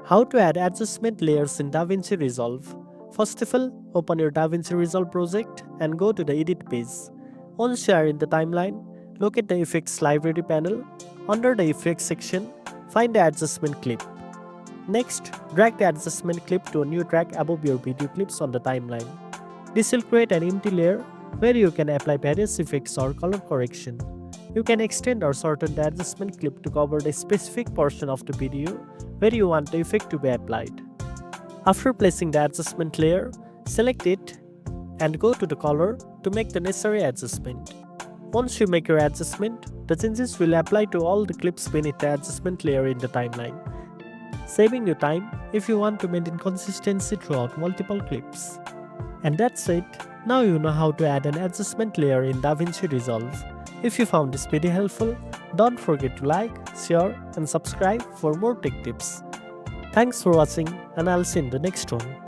How to add adjustment layers in DaVinci Resolve. First of all, open your DaVinci Resolve project and go to the edit page. Once you are in the timeline, locate the effects library panel. Under the effects section, find the adjustment clip. Next, drag the adjustment clip to a new track above your video clips on the timeline. This will create an empty layer where you can apply various effects or color correction. You can extend or shorten the adjustment clip to cover the specific portion of the video where you want the effect to be applied. After placing the adjustment layer, select it and go to the color to make the necessary adjustment. Once you make your adjustment, the changes will apply to all the clips beneath the adjustment layer in the timeline, saving you time if you want to maintain consistency throughout multiple clips. And that's it. Now you know how to add an adjustment layer in DaVinci Resolve. If you found this video helpful, don't forget to like, share and subscribe for more tech tips. Thanks for watching and I'll see you in the next one.